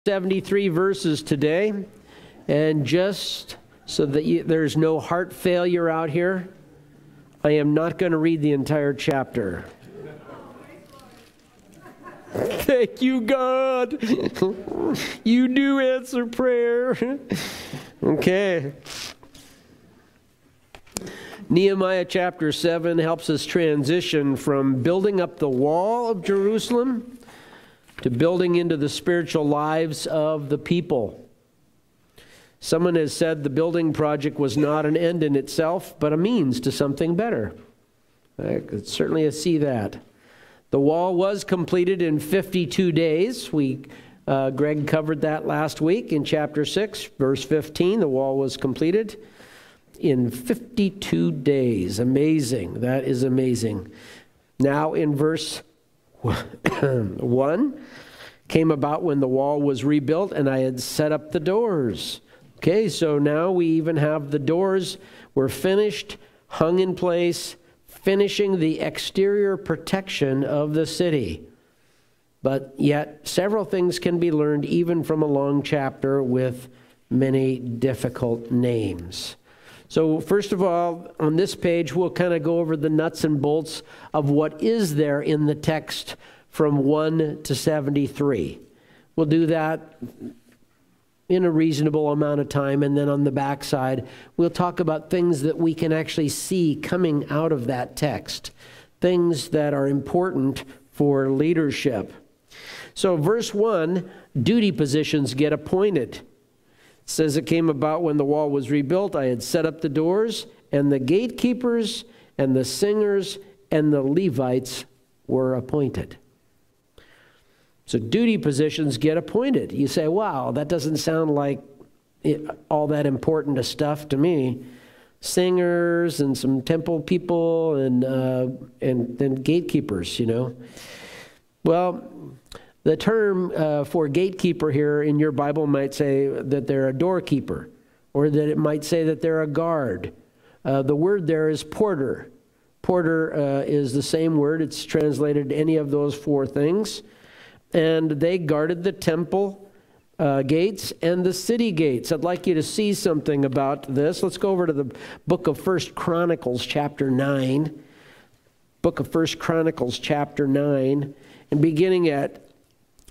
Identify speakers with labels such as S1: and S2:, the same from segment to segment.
S1: 73 verses today, and just so that there's no heart failure out here, I am not going to read the entire chapter. Thank you, God. You do answer prayer. Okay. Nehemiah Chapter 7 helps us transition from building up the wall of Jerusalem to building into the spiritual lives of the people. Someone has said the building project was not an end in itself, but a means to something better. I could certainly see that. The wall was completed in 52 days. Greg covered that last week in chapter 6, verse 15. The wall was completed in 52 days. Amazing. That is amazing. Now in verse 1, came about when the wall was rebuilt and I had set up the doors. Okay, so now we even have the doors were finished, hung in place, finishing the exterior protection of the city. But yet, several things can be learned even from a long chapter with many difficult names. So first of all, on this page, we'll kind of go over the nuts and bolts of what is there in the text from 1 to 73. We'll do that in a reasonable amount of time, and then on the backside, we'll talk about things that we can actually see coming out of that text, things that are important for leadership. So verse 1, duty positions get appointed. It says it came about when the wall was rebuilt, I had set up the doors, and the gatekeepers and the singers and the Levites were appointed. So duty positions get appointed. You say, wow, that doesn't sound like all that important a stuff to me. Singers and some temple people and then gatekeepers, you know. Well, the term for gatekeeper here in your Bible might say that they're a doorkeeper, or that it might say that they're a guard. The word there is porter. Porter is the same word. It's translated any of those four things. And they guarded the temple gates and the city gates. I'd like you to see something about this. Let's go over to the book of 1 Chronicles chapter 9. Book of 1 Chronicles chapter 9. And beginning at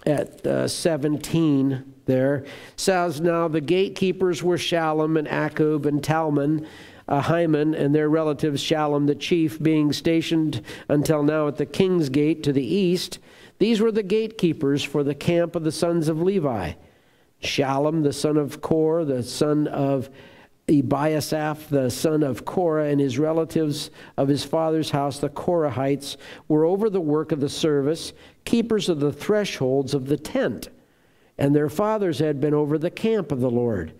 S1: 17 there, says, now the gatekeepers were Shallum and Akub and Talmon, Hyman and their relatives, Shallum the chief, being stationed until now at the king's gate to the east. These were the gatekeepers for the camp of the sons of Levi. Shallum, the son of Kor, the son of Ebiasaph, the son of Korah, and his relatives of his father's house, the Korahites, were over the work of the service, keepers of the thresholds of the tent. And their fathers had been over the camp of the Lord,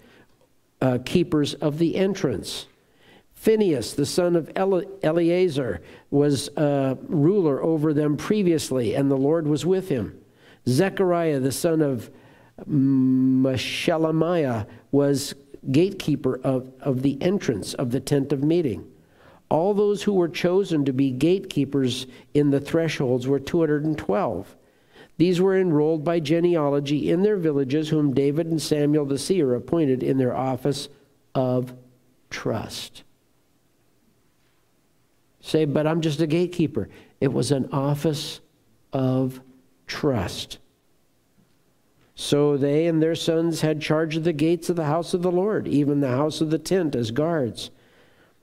S1: keepers of the entrance. Phinehas, the son of Eleazar, was ruler over them previously, and the Lord was with him. Zechariah, the son of Meshelemiah, was gatekeeper of the entrance of the tent of meeting. All those who were chosen to be gatekeepers in the thresholds were 212. These were enrolled by genealogy in their villages, whom David and Samuel the seer appointed in their office of trust. Say, but I'm just a gatekeeper. It was an office of trust. So they and their sons had charge of the gates of the house of the Lord, even the house of the tent as guards.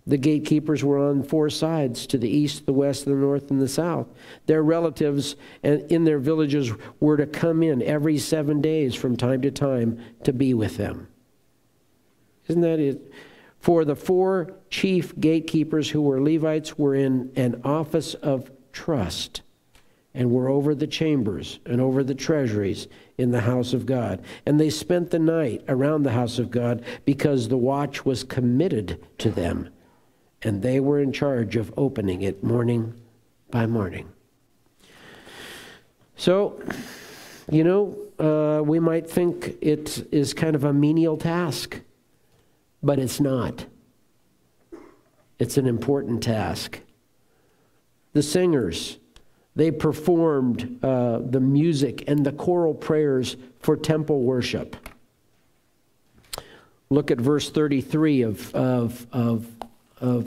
S1: The gatekeepers were on four sides, to the east, the west, the north, and the south. Their relatives in their villages were to come in every 7 days from time to time to be with them. Isn't that it? For the four chief gatekeepers who were Levites were in an office of trust and were over the chambers and over the treasuries in the house of God. And they spent the night around the house of God because the watch was committed to them, and they were in charge of opening it morning by morning. So, you know, we might think it is kind of a menial task. But it's not. It's an important task. The singers, They performed the music and the choral prayers for temple worship. Look at verse 33 of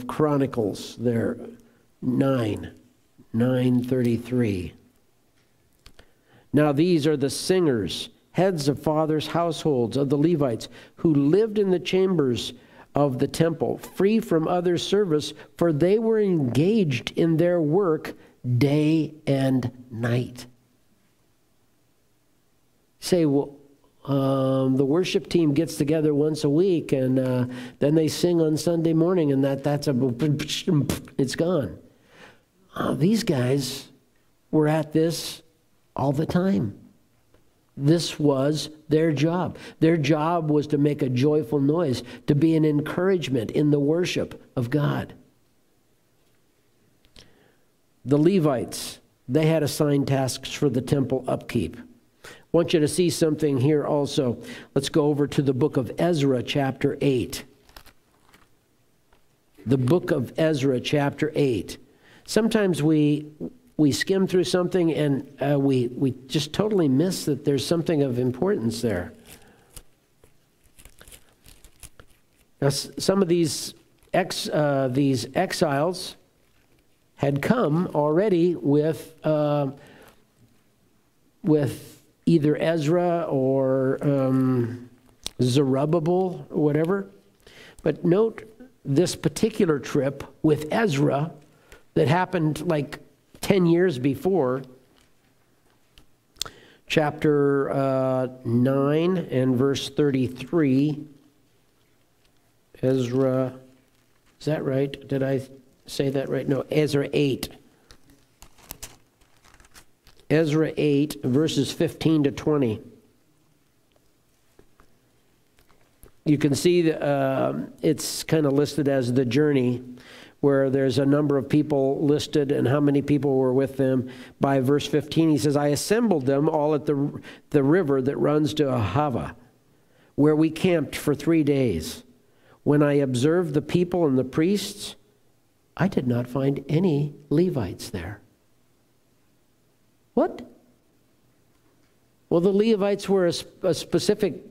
S1: Chronicles there, 9:33. Now these are the singers, heads of fathers' households of the Levites, who lived in the chambers of the temple, free from other service, for they were engaged in their work day and night. Say, well, the worship team gets together once a week, and then they sing on Sunday morning, and it's gone. These guys were at this all the time. This was their job. Their job was to make a joyful noise, to be an encouragement in the worship of God. The Levites, they had assigned tasks for the temple upkeep. I want you to see something here also. Let's go over to the book of Ezra, chapter 8. The book of Ezra, chapter 8. Sometimes we skim through something and we just totally miss that there's something of importance there. Now, some of these exiles had come already with either Ezra or Zerubbabel or whatever. But note this particular trip with Ezra that happened like 10 years before, chapter 9 and verse 33. Ezra, is that right? Did I say that right? No, Ezra 8. Ezra 8, verses 15 to 20. You can see it's kind of listed as the journey, where there's a number of people listed and how many people were with them. By verse 15, he says, I assembled them all at the river that runs to Ahava, where we camped for 3 days. When I observed the people and the priests, I did not find any Levites there. What? Well, the Levites were a specific,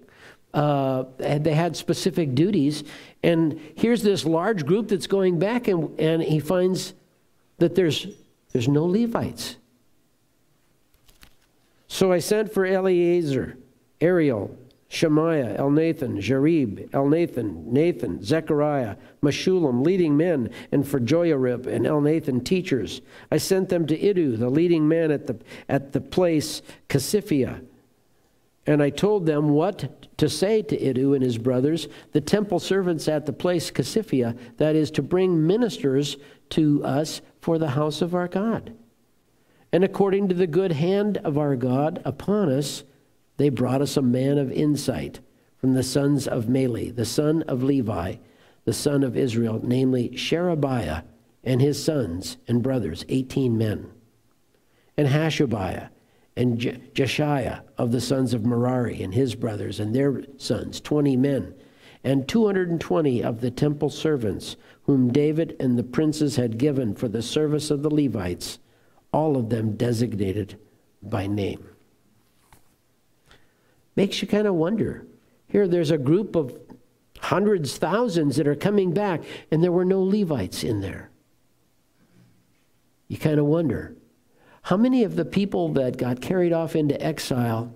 S1: they had specific duties. And here's this large group that's going back, and he finds that there's no Levites. So I sent for Eleazar, Ariel, Shemaiah, Elnathan, Jarib, Elnathan, Nathan, Zechariah, Meshullam, leading men, and for Joiarib and Elnathan, teachers. I sent them to Iddu, the leading man at the place Casiphia. And I told them what to say to Iddu and his brothers, the temple servants at the place Casiphia, that is, to bring ministers to us for the house of our God. And according to the good hand of our God upon us, they brought us a man of insight from the sons of Meli, the son of Levi, the son of Israel, namely Sherebiah and his sons and brothers, 18 men. And Hashabiah and Jeshiah of the sons of Merari and his brothers and their sons, 20 men. And 220 of the temple servants, whom David and the princes had given for the service of the Levites, all of them designated by name. Makes you kind of wonder. Here there's a group of hundreds, thousands that are coming back, and there were no Levites in there. You kind of wonder, how many of the people that got carried off into exile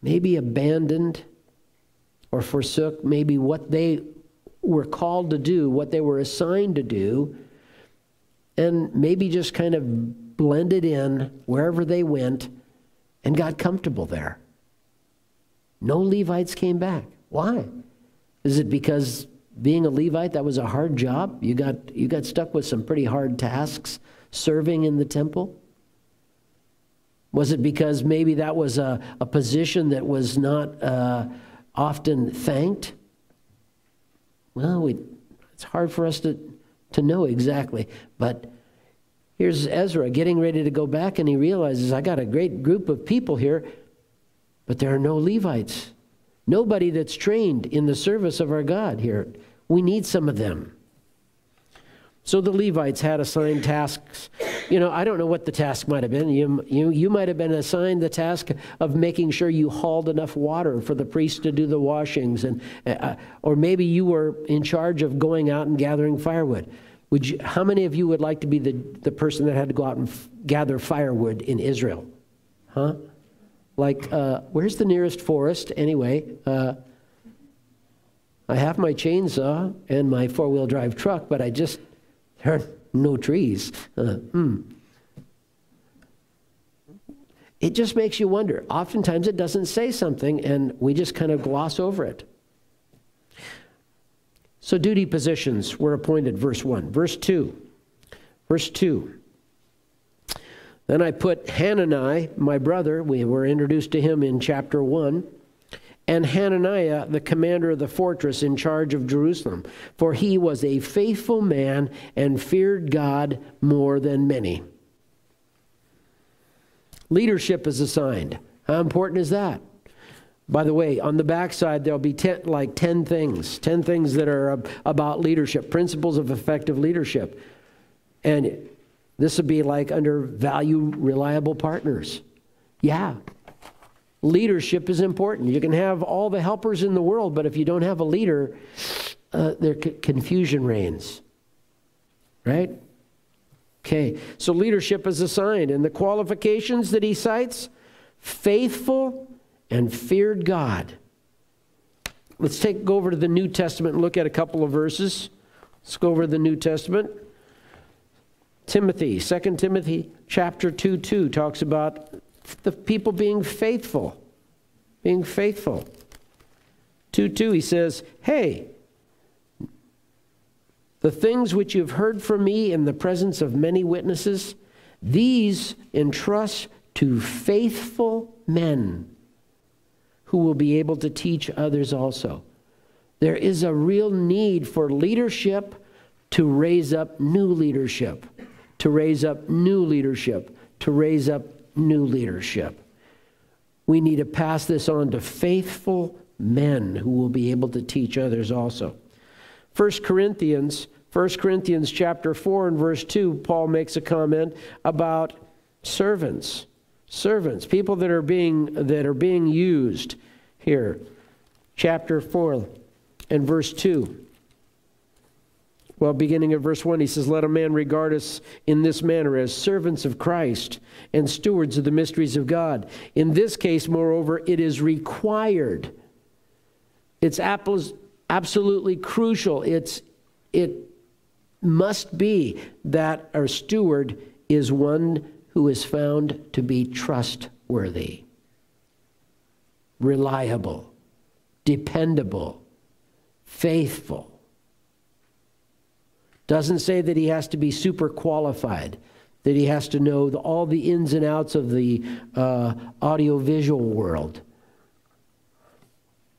S1: maybe abandoned or forsook maybe what they were called to do, what they were assigned to do, and maybe just kind of blended in wherever they went and got comfortable there. No Levites came back. Why? Is it because being a Levite, that was a hard job? You got stuck with some pretty hard tasks serving in the temple? Was it because maybe that was a position that was not often thanked? Well, it's hard for us to know exactly. But here's Ezra getting ready to go back, and he realizes, I got a great group of people here, but there are no Levites. Nobody that's trained in the service of our God here. We need some of them. So the Levites had assigned tasks. I don't know what the task might have been. You might have been assigned the task of making sure you hauled enough water for the priest to do the washings, or maybe you were in charge of going out and gathering firewood. How many of you would like to be the person that had to go out and gather firewood in Israel? Huh? Like, where's the nearest forest? Anyway, I have my chainsaw and my four-wheel drive truck, but there are no trees. It just makes you wonder. Oftentimes it doesn't say something, and we just kind of gloss over it. So duty positions were appointed, verse 1. Verse 2. Verse 2. Then I put Hanani, my brother, we were introduced to him in chapter 1, and Hananiah, the commander of the fortress, in charge of Jerusalem. For he was a faithful man and feared God more than many. Leadership is assigned. How important is that? By the way, on the backside, there'll be 10 things. 10 things that are about leadership, principles of effective leadership. And this would be like under value reliable partners. Yeah. Leadership is important. You can have all the helpers in the world, but if you don't have a leader, confusion reigns. Right? Okay, so leadership is assigned. And the qualifications that he cites, faithful and feared God. Let's go over to the New Testament and look at a couple of verses. Let's go over to the New Testament. Timothy, 2 Timothy chapter 2 talks about the people being faithful. Being faithful. 2:2, he says, hey, the things which you've heard from me in the presence of many witnesses, these entrust to faithful men who will be able to teach others also. There is a real need for leadership to raise up new leadership, to raise up new leadership, to raise up new leadership. We need to pass this on to faithful men who will be able to teach others also. 1 Corinthians chapter 4 and verse 2, Paul makes a comment about servants. Servants, people that are being used here. Chapter 4 and verse 2. Well, beginning at verse 1, he says, let a man regard us in this manner as servants of Christ and stewards of the mysteries of God. In this case, moreover, it is required. It's absolutely crucial. It must be that our steward is one who is found to be trustworthy, reliable, dependable, faithful. Doesn't say that he has to be super qualified, that he has to know all the ins and outs of the audiovisual world.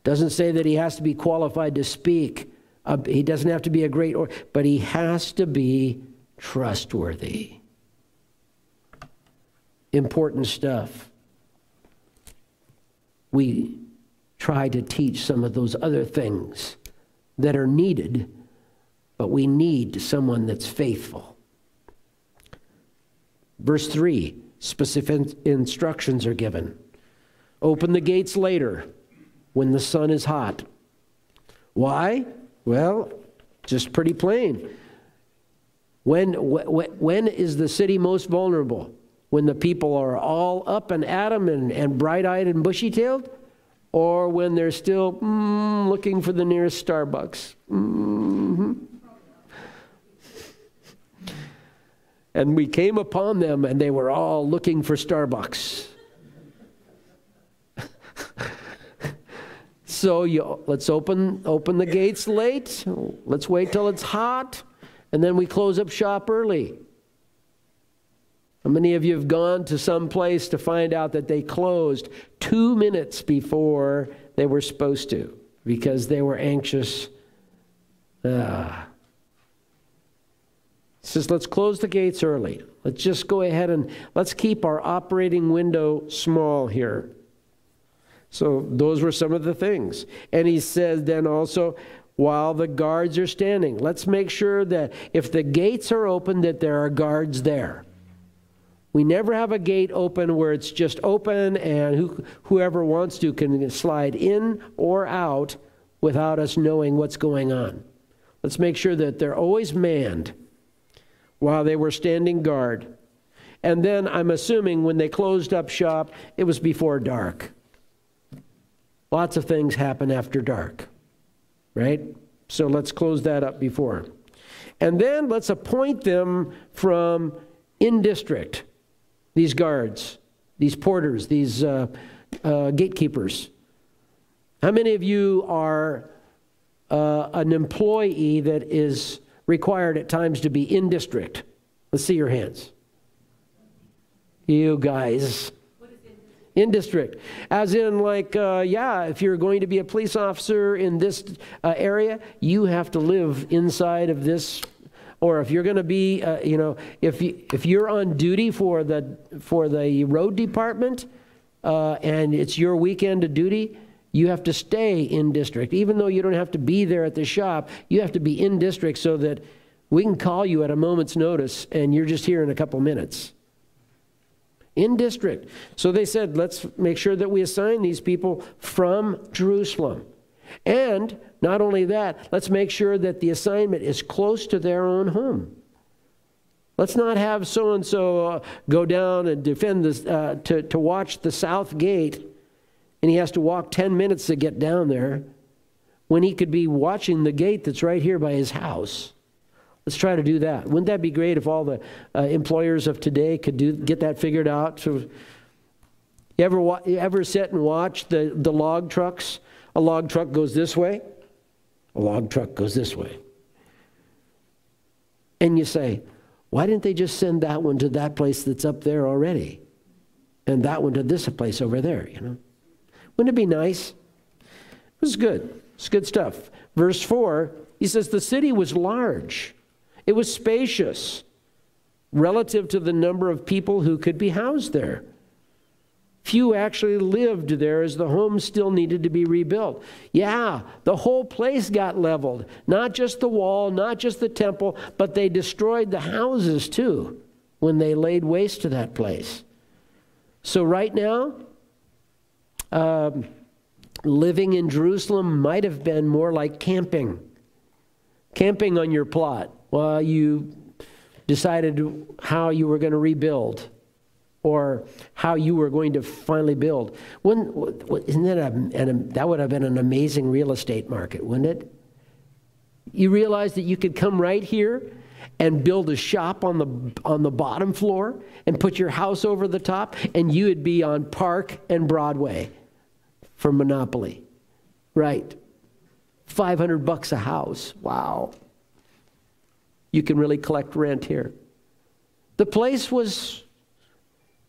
S1: Doesn't say that he has to be qualified to speak. He doesn't have to be a great orator, but he has to be trustworthy. Important stuff. We try to teach some of those other things that are needed, but we need someone that's faithful. Verse 3, specific instructions are given. Open the gates later when the sun is hot. Why? Well, just pretty plain. When is the city most vulnerable? When the people are all up and at 'em and bright-eyed and bushy-tailed? Or when they're still looking for the nearest Starbucks? And we came upon them and they were all looking for Starbucks. So let's open the gates late. Let's wait till it's hot. And then we close up shop early. How many of you have gone to some place to find out that they closed 2 minutes before they were supposed to because they were anxious? It says, let's close the gates early. Let's just go ahead and let's keep our operating window small here. So those were some of the things. And he said then also, while the guards are standing. Let's make sure that if the gates are open, that there are guards there. We never have a gate open where it's just open and whoever wants to can slide in or out without us knowing what's going on. Let's make sure that they're always manned while they were standing guard. And then I'm assuming when they closed up shop, it was before dark. Lots of things happen after dark, right? So let's close that up before. And then let's appoint them from in district. These guards, these porters, these gatekeepers. How many of you are an employee that is required at times to be in district? Let's see your hands. You guys. In district. As in like, if you're going to be a police officer in this area, you have to live inside of this. Or if you're going to be, if you're on duty for the road department and it's your weekend of duty, you have to stay in district. Even though you don't have to be there at the shop, you have to be in district so that we can call you at a moment's notice and you're just here in a couple minutes. In district. So they said, let's make sure that we assign these people from Jerusalem. And not only that, let's make sure that the assignment is close to their own home. Let's not have so-and-so go down and defend this, to watch the south gate, and he has to walk 10 minutes to get down there, when he could be watching the gate that's right here by his house. Let's try to do that. Wouldn't that be great if all the employers of today could get that figured out? So, you ever sit and watch the log trucks? A log truck goes this way. A log truck goes this way. And you say, why didn't they just send that one to that place that's up there already? And that one to this place over there, you know? Wouldn't it be nice? It was good. It's good stuff. Verse 4, he says, the city was large. It was spacious relative to the number of people who could be housed there. Few actually lived there as the home still needed to be rebuilt. Yeah, the whole place got leveled. Not just the wall, not just the temple, but they destroyed the houses too when they laid waste to that place. So right now, living in Jerusalem might have been more like camping. Camping on your plot while you decided how you were going to rebuild, or how you were going to finally build. Isn't that would have been an amazing real estate market, wouldn't it? You realize that you could come right here and build a shop on the bottom floor and put your house over the top, and you would be on Park and Broadway for Monopoly. Right. $500 a house. Wow. You can really collect rent here. The place was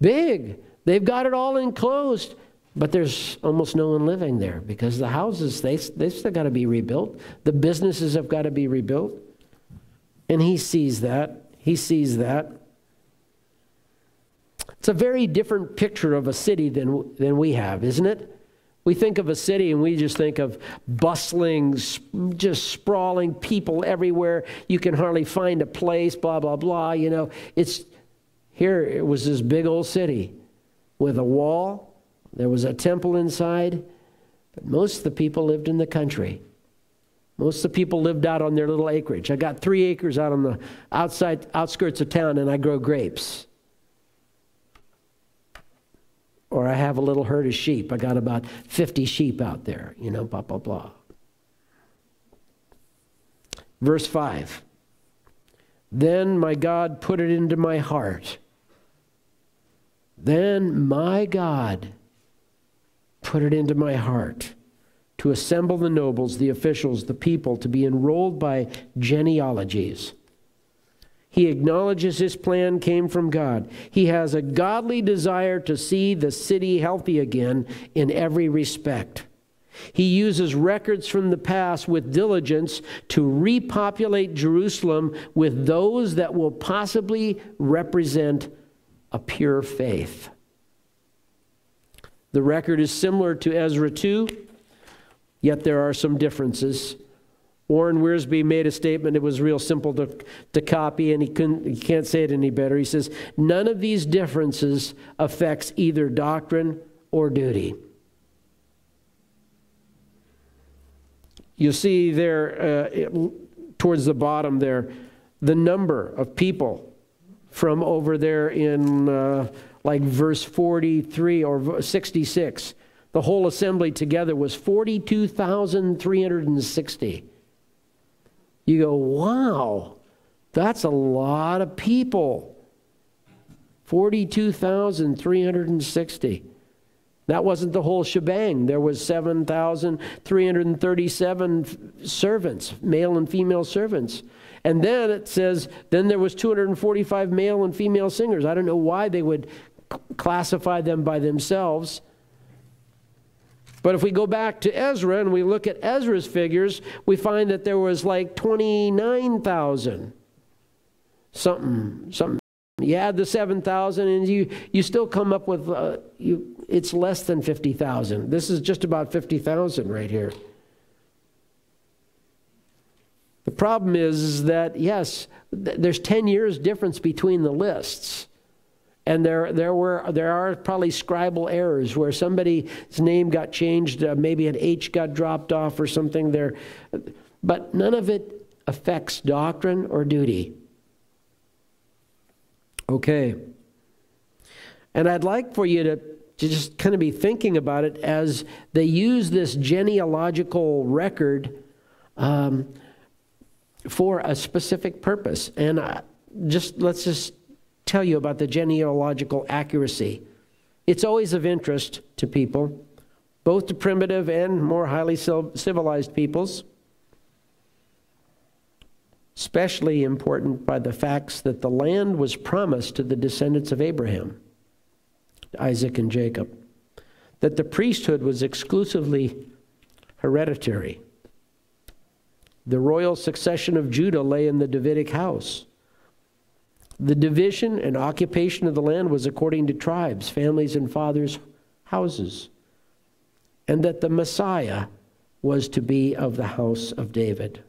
S1: big. They've got it all enclosed, but there's almost no one living there because the houses, they still got to be rebuilt. The businesses have got to be rebuilt. And he sees that. He sees that. It's a very different picture of a city than we have, isn't it? We think of a city and we just think of bustling, just sprawling people everywhere. You can hardly find a place, blah, blah, blah. You know, here it was this big old city with a wall. There was a temple inside. But most of the people lived in the country. Most of the people lived out on their little acreage. I got 3 acres out on the outskirts of town, and I grow grapes. Or I have a little herd of sheep. I got about 50 sheep out there, you know, blah, blah, blah. Verse 5. Then my God put it into my heart. Then my God put it into my heart to assemble the nobles, the officials, the people, to be enrolled by genealogies. He acknowledges his plan came from God. He has a godly desire to see the city healthy again in every respect. He uses records from the past with diligence to repopulate Jerusalem with those that will possibly represent a pure faith. The record is similar to Ezra 2, yet there are some differences. Warren Wiersbe made a statement. It was real simple to copy, and he can't say it any better. He says, none of these differences affects either doctrine or duty. You see there, towards the bottom there, the number of people from over there in like verse 43 or 66. The whole assembly together was 42,360. You go, wow, that's a lot of people. 42,360. That wasn't the whole shebang. There was 7,337 servants, male and female servants. And then it says, then there was 245 male and female singers. I don't know why they would classify them by themselves. But if we go back to Ezra and we look at Ezra's figures, we find that there was like 29,000 something. You add the 7,000 and you still come up with, it's less than 50,000. This is just about 50,000 right here. The problem is that, yes, there's 10 years difference between the lists. And there are probably scribal errors where somebody's name got changed, maybe an H got dropped off or something there. But none of it affects doctrine or duty. Okay. And I'd like for you to just kind of be thinking about it as they use this genealogical record for a specific purpose. And let's just tell you about the genealogical accuracy. It's always of interest to people, both to primitive and more highly civilized peoples. Especially important by the facts that the land was promised to the descendants of Abraham, Isaac and Jacob. That the priesthood was exclusively hereditary. The royal succession of Judah lay in the Davidic house. The division and occupation of the land was according to tribes, families, and fathers' houses. And that the Messiah was to be of the house of David.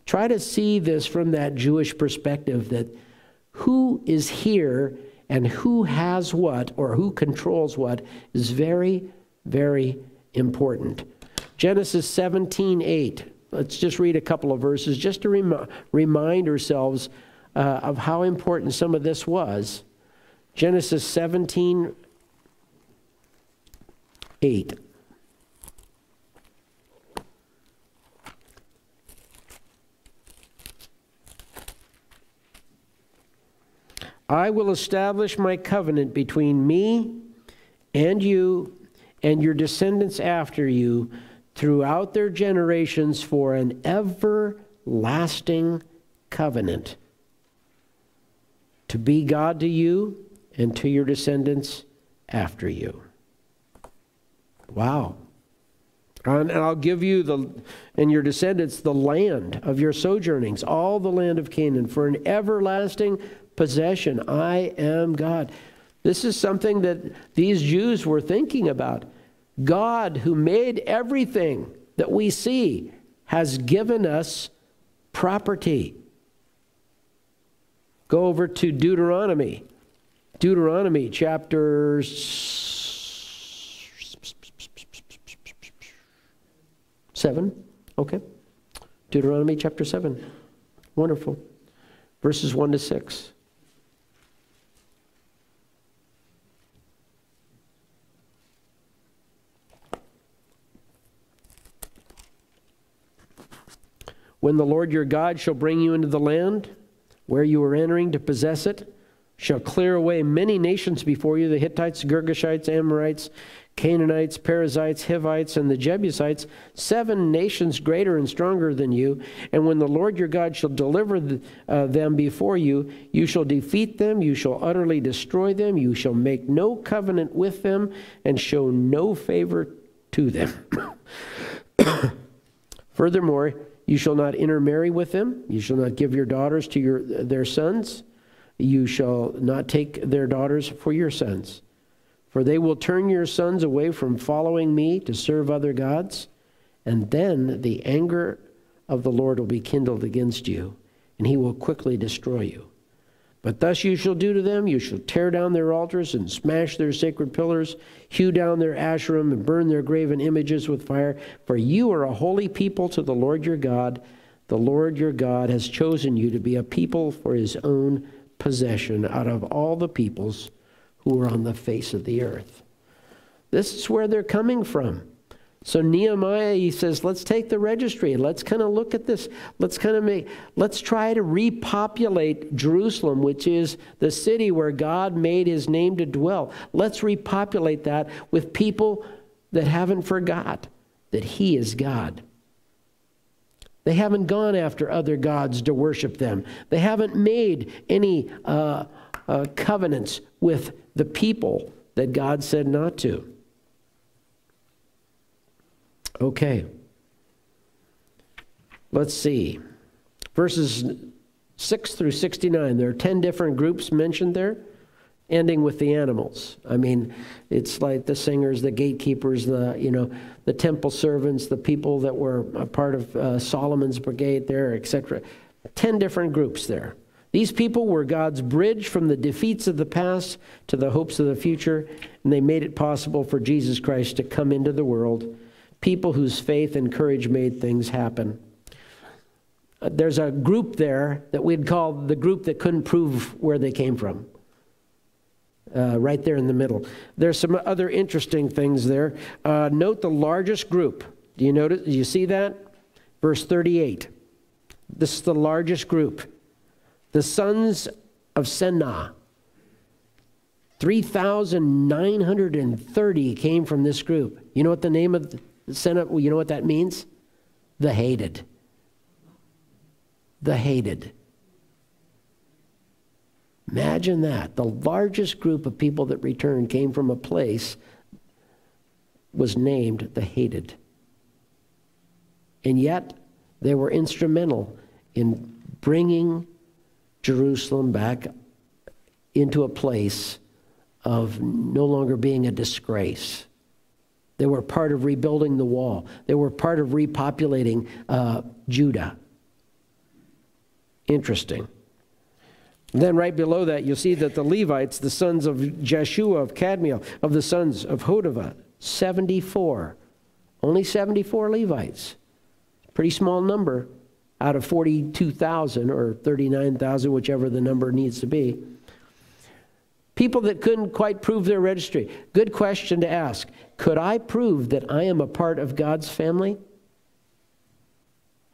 S1: Try to see this from that Jewish perspective, that who is here and who has what or who controls what is very, very important. Genesis 17:8. Let's just read a couple of verses just to remind ourselves of how important some of this was. Genesis 17:8. I will establish my covenant between me and you and your descendants after you throughout their generations for an everlasting covenant, to be God to you and to your descendants after you. Wow. And I'll give you and your descendants the land of your sojournings, all the land of Canaan, for an everlasting possession. I am God. This is something that these Jews were thinking about. God, who made everything that we see, has given us property. Go over to Deuteronomy. Deuteronomy chapter 7. Okay. Deuteronomy chapter 7. Wonderful. Verses 1 to 6. When the Lord your God shall bring you into the land where you are entering to possess it, shall clear away many nations before you, the Hittites, Girgashites, Amorites, Canaanites, Perizzites, Hivites, and the Jebusites, 7 nations greater and stronger than you. And when the Lord your God shall deliver them before you, you shall defeat them, you shall utterly destroy them, you shall make no covenant with them, and show no favor to them. Furthermore, you shall not intermarry with them. You shall not give your daughters to their sons. You shall not take their daughters for your sons. For they will turn your sons away from following me to serve other gods, and then the anger of the Lord will be kindled against you, and he will quickly destroy you. But thus you shall do to them, you shall tear down their altars and smash their sacred pillars, hew down their Asherim and burn their graven images with fire. For you are a holy people to the Lord your God. The Lord your God has chosen you to be a people for his own possession out of all the peoples who are on the face of the earth. This is where they're coming from. So Nehemiah, he says, let's take the registry. Let's kind of look at this. Let's try to repopulate Jerusalem, which is the city where God made his name to dwell. Let's repopulate that with people that haven't forgot that he is God. They haven't gone after other gods to worship them. They haven't made any covenants with the people that God said not to. Okay. Let's see. Verses 6 through 69. There are 10 different groups mentioned there, ending with the animals. I mean, it's like the singers, the gatekeepers, the temple servants, the people that were a part of Solomon's brigade there, etc. 10 different groups there. These people were God's bridge from the defeats of the past to the hopes of the future, and they made it possible for Jesus Christ to come into the world. People whose faith and courage made things happen. There's a group there that we'd call the group that couldn't prove where they came from. Right there in the middle. There's some other interesting things there. Note the largest group. Do you notice? Do you see that? Verse 38. This is the largest group. The sons of Senah. 3,930 came from this group. You know what the name of the Senate, you know what that means? The hated. The hated. Imagine that. The largest group of people that returned came from a place was named the hated. And yet, they were instrumental in bringing Jerusalem back into a place of no longer being a disgrace. They were part of rebuilding the wall. They were part of repopulating Judah. Interesting. And then right below that, you'll see that the Levites, the sons of Jeshua, of Kadmiel, of the sons of Hodavah, 74. Only 74 Levites. Pretty small number out of 42,000 or 39,000, whichever the number needs to be. People that couldn't quite prove their registry. Good question to ask. Could I prove that I am a part of God's family?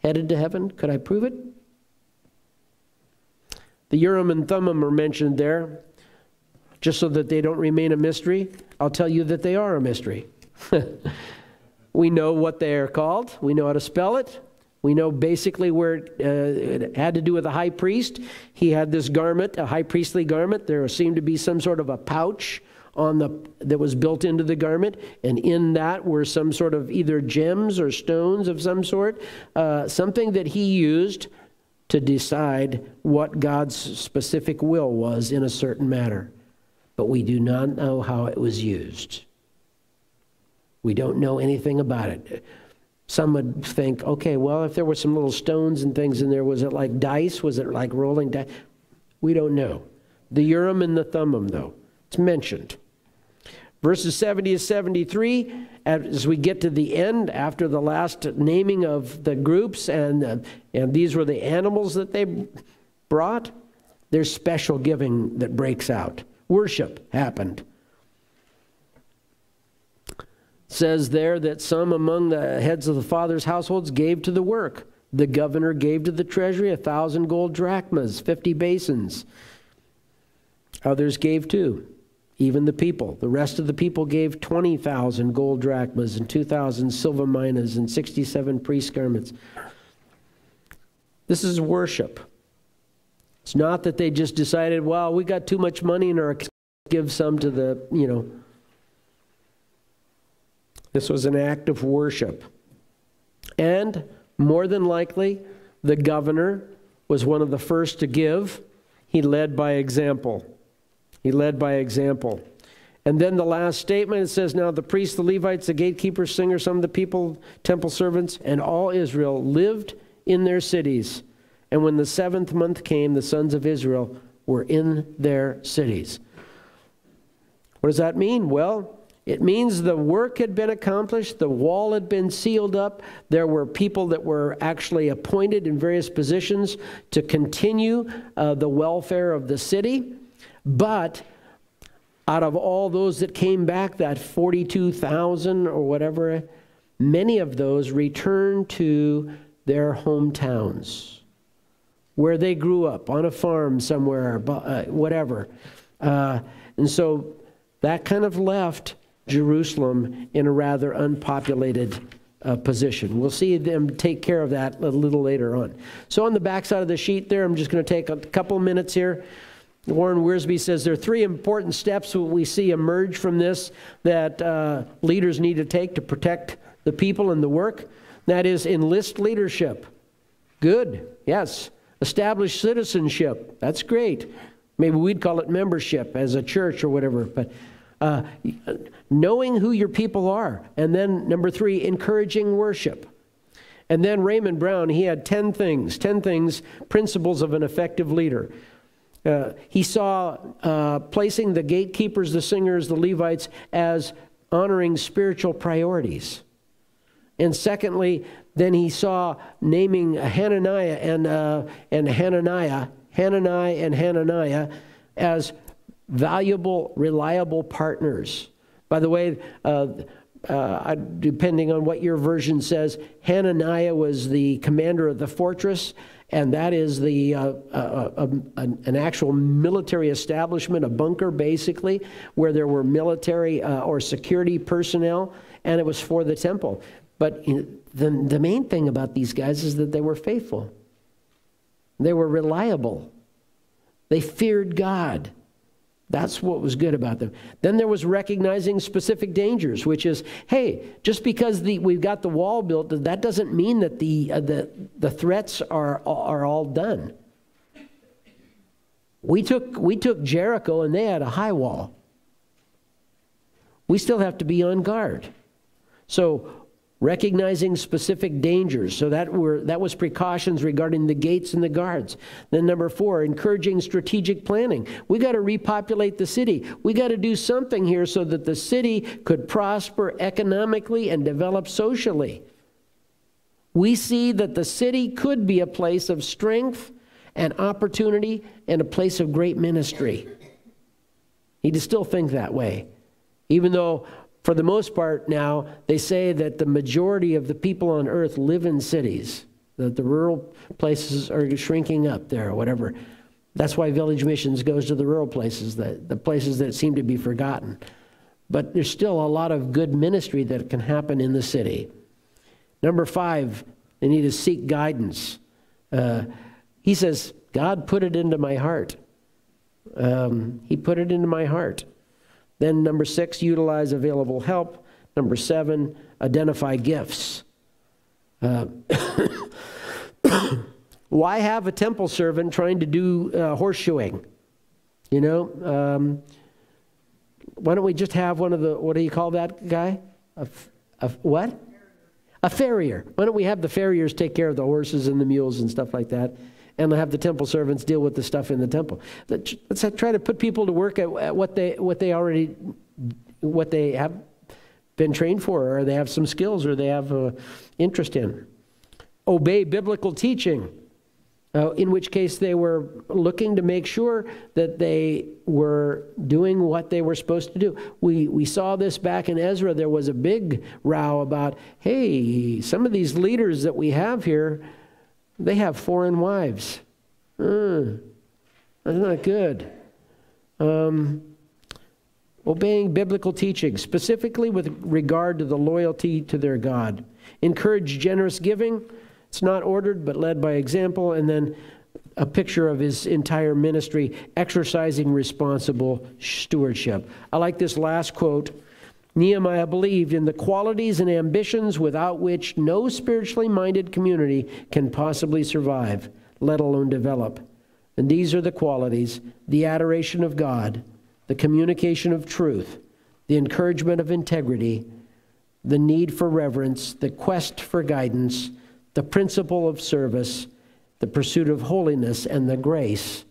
S1: Headed to heaven? Could I prove it? The Urim and Thummim are mentioned there. Just so that they don't remain a mystery, I'll tell you that they are a mystery. We know what they are called. We know how to spell it. We know basically where it had to do with the high priest. He had this garment, a high priestly garment. There seemed to be some sort of a pouch that was built into the garment, and in that were some sort of either gems or stones of some sort, something that he used to decide what God's specific will was in a certain matter. But we do not know how it was used. We don't know anything about it. Some would think, okay, well, if there were some little stones and things in there, was it like dice? Was it like rolling dice? We don't know. The Urim and the Thummim, though, it's mentioned. Verses 70 to 73, as we get to the end, after the last naming of the groups, and these were the animals that they brought, there's special giving that breaks out. Worship happened. Says there that some among the heads of the fathers' households gave to the work. The governor gave to the treasury 1,000 gold drachmas, 50 basins. Others gave too, even the people. The rest of the people gave 20,000 gold drachmas and 2,000 silver minas and 67 priest garments. This is worship. It's not that they just decided, well, we got too much money in our, give some to the, This was an act of worship. And more than likely, the governor was one of the first to give. He led by example. He led by example. And then the last statement, it says, now the priests, the Levites, the gatekeepers, singers, some of the people, temple servants, and all Israel lived in their cities. And when the 7th month came, the sons of Israel were in their cities. What does that mean? Well, it means the work had been accomplished, the wall had been sealed up, there were people that were actually appointed in various positions to continue the welfare of the city. But out of all those that came back, that 42,000 or whatever, many of those returned to their hometowns, where they grew up, on a farm somewhere, whatever. And so that kind of left Jerusalem in a rather unpopulated position. We'll see them take care of that a little later on. So on the back side of the sheet there, I'm just going to take a couple minutes here. Warren Wiersbe says there are 3 important steps we see emerge from this that leaders need to take to protect the people and the work. That is, enlist leadership. Good, yes. Establish citizenship. That's great. Maybe we'd call it membership as a church or whatever. But knowing who your people are. And then number 3, encouraging worship. And then Raymond Brown, he had 10 things, principles of an effective leader. He saw placing the gatekeepers, the singers, the Levites as honoring spiritual priorities. And secondly, then he saw naming Hananiah and Hananiah as valuable, reliable partners. By the way, depending on what your version says, Hananiah was the commander of the fortress, and that is an actual military establishment, a bunker basically, where there were military or security personnel, and it was for the temple. But the main thing about these guys is that they were faithful. They were reliable. They feared God. That's what was good about them. Then there was recognizing specific dangers, which is, hey, just because we've got the wall built, that doesn't mean that the threats are all done. We took Jericho and they had a high wall. We still have to be on guard. So recognizing specific dangers. So that was precautions regarding the gates and the guards. Then number 4, encouraging strategic planning. We got to repopulate the city. We got to do something here so that the city could prosper economically and develop socially. We see that the city could be a place of strength and opportunity and a place of great ministry. Need to still think that way. Even though for the most part now, they say that the majority of the people on earth live in cities, that the rural places are shrinking up there or whatever. That's why Village Missions goes to the rural places, the places that seem to be forgotten. But there's still a lot of good ministry that can happen in the city. Number 5, they need to seek guidance. He says, God put it into my heart. He put it into my heart. Then number 6, utilize available help. Number 7, identify gifts. Why have a temple servant trying to do horseshoeing? You know, why don't we just have one of the, what do you call that guy? What? A farrier. Why don't we have the farriers take care of the horses and the mules and stuff like that? And have the temple servants deal with the stuff in the temple. Let's try to put people to work at what they have been trained for, or they have some skills, or they have interest in. Obey biblical teaching, in which case they were looking to make sure that they were doing what they were supposed to do. We saw this back in Ezra. There was a big row about, hey, some of these leaders that we have here, they have foreign wives. That's not good. Obeying biblical teaching, specifically with regard to the loyalty to their God. Encourage generous giving. It's not ordered, but led by example. And then a picture of his entire ministry, exercising responsible stewardship. I like this last quote. Nehemiah believed in the qualities and ambitions without which no spiritually minded community can possibly survive, let alone develop. And these are the qualities: the adoration of God, the communication of truth, the encouragement of integrity, the need for reverence, the quest for guidance, the principle of service, the pursuit of holiness, and the grace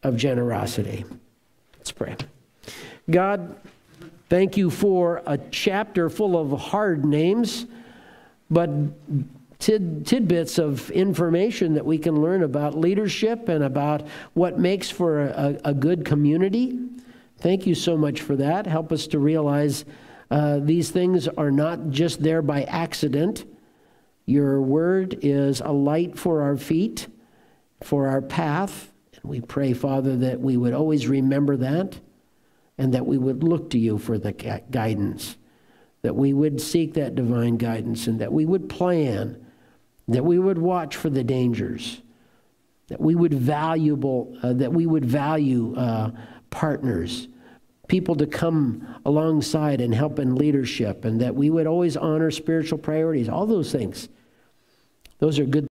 S1: of generosity. Let's pray. God, thank you for a chapter full of hard names, but tidbits of information that we can learn about leadership and about what makes for a good community. Thank you so much for that. Help us to realize these things are not just there by accident. Your word is a light for our feet, for our path. And we pray, Father, that we would always remember that and that we would look to you for the guidance, that we would seek that divine guidance, and that we would plan, that we would watch for the dangers, that we would value partners, people to come alongside and help in leadership, and that we would always honor spiritual priorities. All those things, those are good